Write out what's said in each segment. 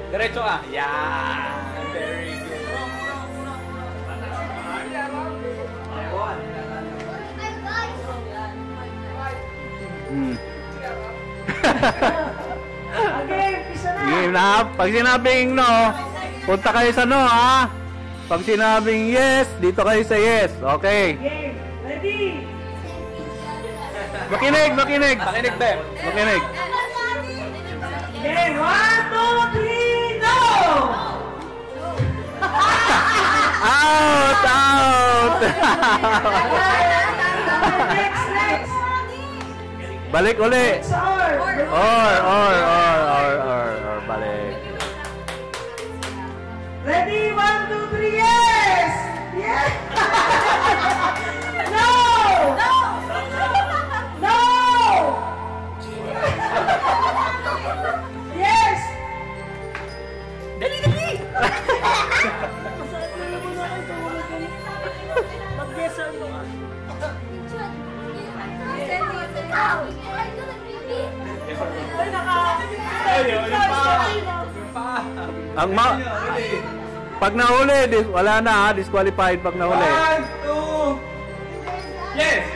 Diretso ka. Yan. Very good. Okay, pisa na. Game na. Pag sinabing no, punta kayo sa no, ha? Pag sinabing yes, dito kayo sa yes. Okay. Game. Ready? Makinig, makinig. Makinig, Beb. Makinig. Game. 1, 2, 3, go! Out! Out! Next. Balik uli. Or. Or. Balik. Ready? 1, 2, 3, yes! Yes! No! No! Yes! Dali, dali! Mag-guessan mo ka. Ay, Ang pag nahuli, wala na, ha? Disqualified pag nahuli. 1, 2, yes!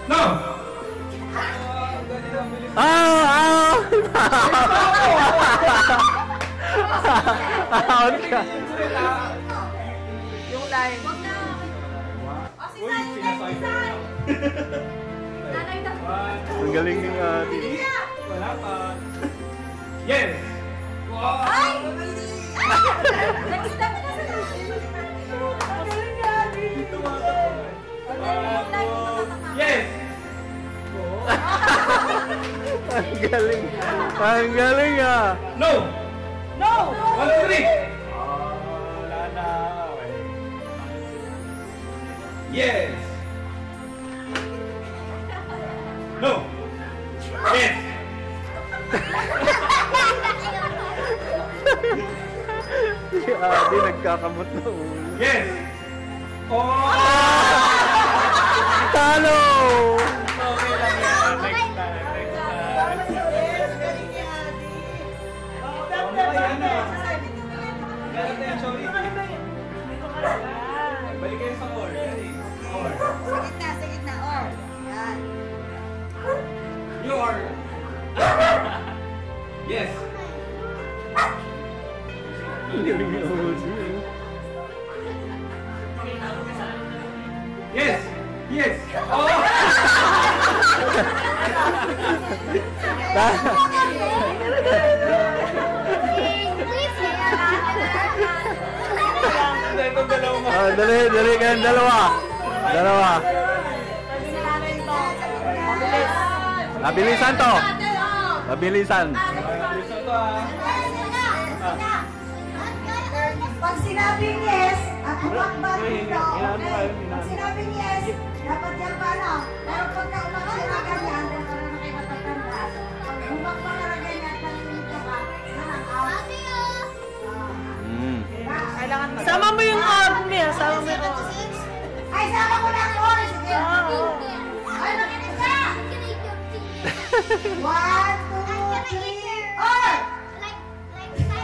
No! Out ka. Yung line. Uy, sinasay ko. Ang galing ni Ate. Wala pa. Yes! Wow! Yes! Ang galing. Ang galing, ah. No! No! 1, 2, 3! Wala na. Okay. Yes! No! Yes! Si Ate nagkakamot na ulo. Yes! Oh! Talo! Okay lang yan. Next time. Next time. Balik kayo sa or. Or. Sa gitna, or. Yan. You are. Yes. Ang galing ni Ate. Yes. Yes. Oh. Dali kayong dalawa. Nabilisan to. Nabilisan. Pag sinabing yes, ako makbang dito. Pag sinabing yes, dapat yan pa na. Pero pagka umaksin na ganyan, dahil para na kayo matatanda, pag umakbang ka na ganyan, nandito ka, out. Sama mo yung or, Mia. Sama mo yung or. Ay, sama ko na ang or. Sige. Ay, makinig ka. 1, 2, 3, or!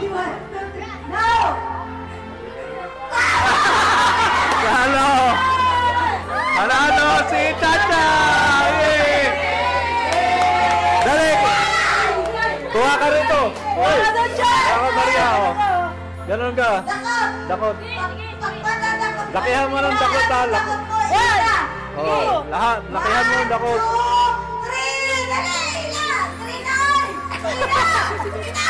1, 2, 3, no! Halo! Panalo si Chacha! Yay! Dali! Kuha ka rito! Uy! Kuha ka Maria! Oh. Ganon ka! Dakot! Lakihan mo ng dakot, ha? Lakot! Oh, lahat! Lakihan mo ng dakot! 1, 2, 3! Dali! Ilan? 3 na! 3 na! 3 na!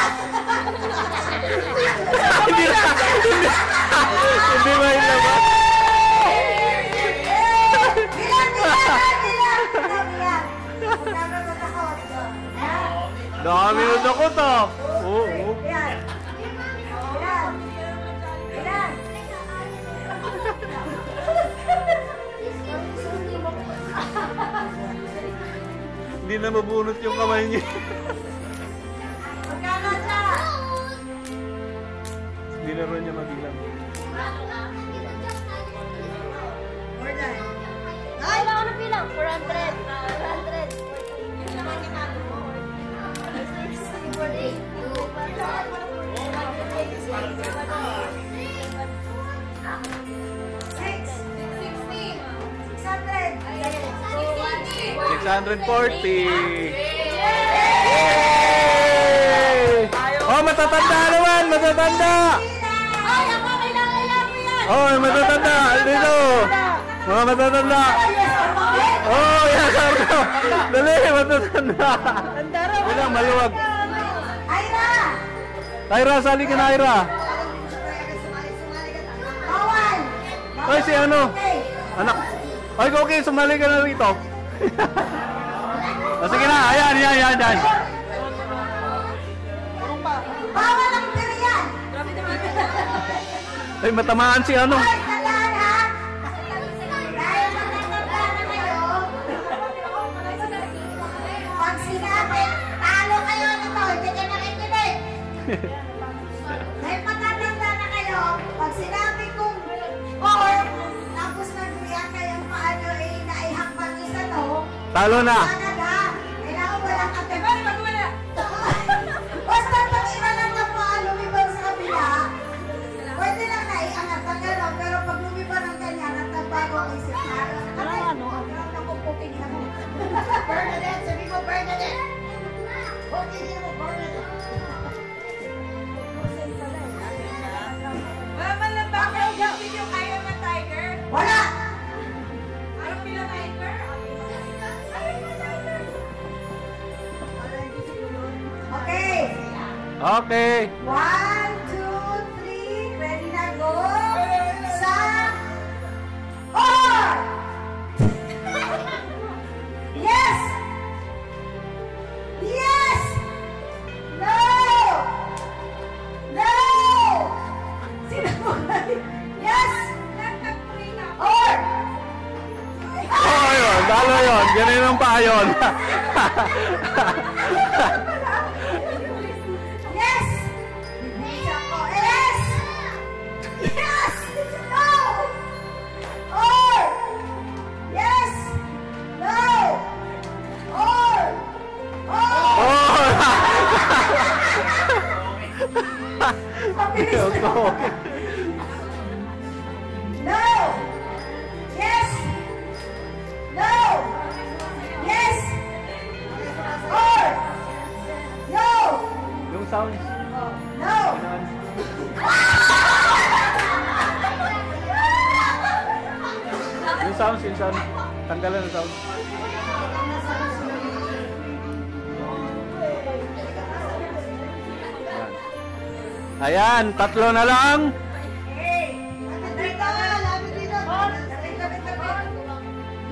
Hindi ba ilabas? Dami na dakot, ah! Oo. Hindi na mabunot yung kamay niya. Hindi na rin niya mabilang. Ay, wala ko na bilang. 400. 400. 640. Yay! Oh, matatanda naman! Matatanda! Ay, ako kailangan mo yan. Oh, matatanda! Dito! Mga matatanda! Oh, yan, Carlo! Dali, matatanda! Bilang, maluwag. Ira! Ira, sali ka na, Ira. Bawal! Ay, si ano? Anak. Ay, okay, sumali ka na rito. Oh, sige na, ayan. Bawal ang ganyan! Ay, matamaan si ano. Ay, talaan ha! Dahil matatanda na kayo, pag sinabi, talo kayo nito, hindi ka nakikinig. Dahil matatanda na kayo, pag sinabi kong or, tapos nagbiyak kayong paano naihakpan nyo sa to, Talo na. kailangan walang atibay, wala. Basta pag inalang na paa, lumibang sa kabila, pwede lang naiangat na gano'n, pero pag lumibang ng ganyan, at nagbago ang isip na, ano? Ako po, tingnan mo. Bernadette, sabi mo, Bernadette. O, tingnan mo, Bernadette. Mama lang ba kayo yung video kaya ng tiger? Wala! Anong bilang tiger? Okay. Okay. 1, 2, 3, ready na go? Sa or! Yes! Yes! No! No! Sino mo? Yes! Or! Oh, yun. Talo yun. Ganun ang pa yun. Yes! Yes! Yes! No! Or! Yes! No! Or! Or! Oh! Mabilis na. No! Yes! No! Yes! Or! No! Yung sounds. No! Yung sounds. Tanggalan ng sounds. Ayan, tatlo na lang.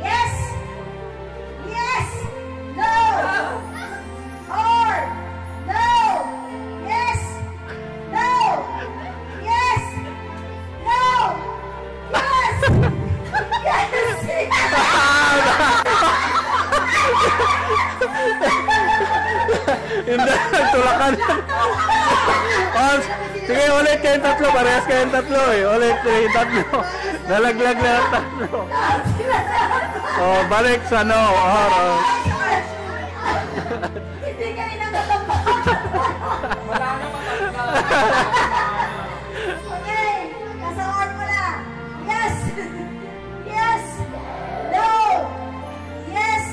Yes! Yes! No! Or! No! Yes! No! Yes! No! Yes! Hindi, nagtulakan. Oh, sige, ulit kayong tatlo. Parehas kayong tatlo eh. Ulit kayong tatlo. Nalaglag na ang tatlo. Oh, balik sa no. Or. Hindi ka inangatamba. Wala naman ang Okay, kasawaan mo na. Yes! Yes! No! Yes!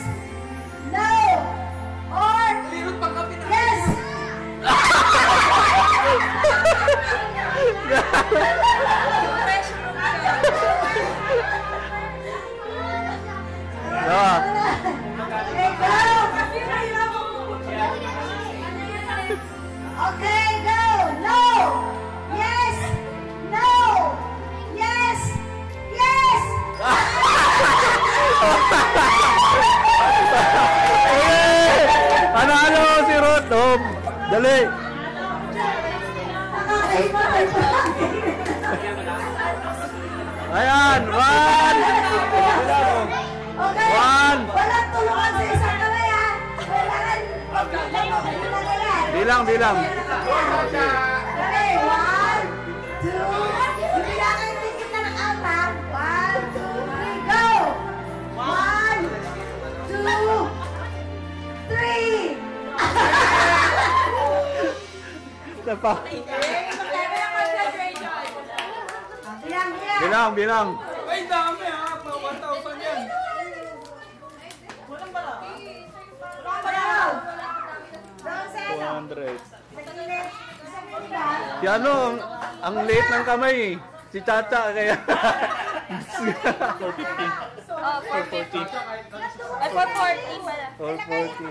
No! Or! Lirot pag kami na. Yes! Ah. Okay, go! Okay, go! No! Yes! No! Yes! Yes! Okay! Ano si Ruth? Oh, dali. Ayan, one. Okay. One. Walang tulungan sa isang kamay, ha? Kailangan Bilang. Okay, 1, 2, bilangan yung tikit na ng apat. 1, 2, 3, go! 1, 2, 3! Sapa. Bilang. Bilang. Ay, dami ha. 1,000 yan. Si ano, ang late ng kamay eh. Si Chacha kaya. 450. Oh, 450. Ay, 440 pala. 440.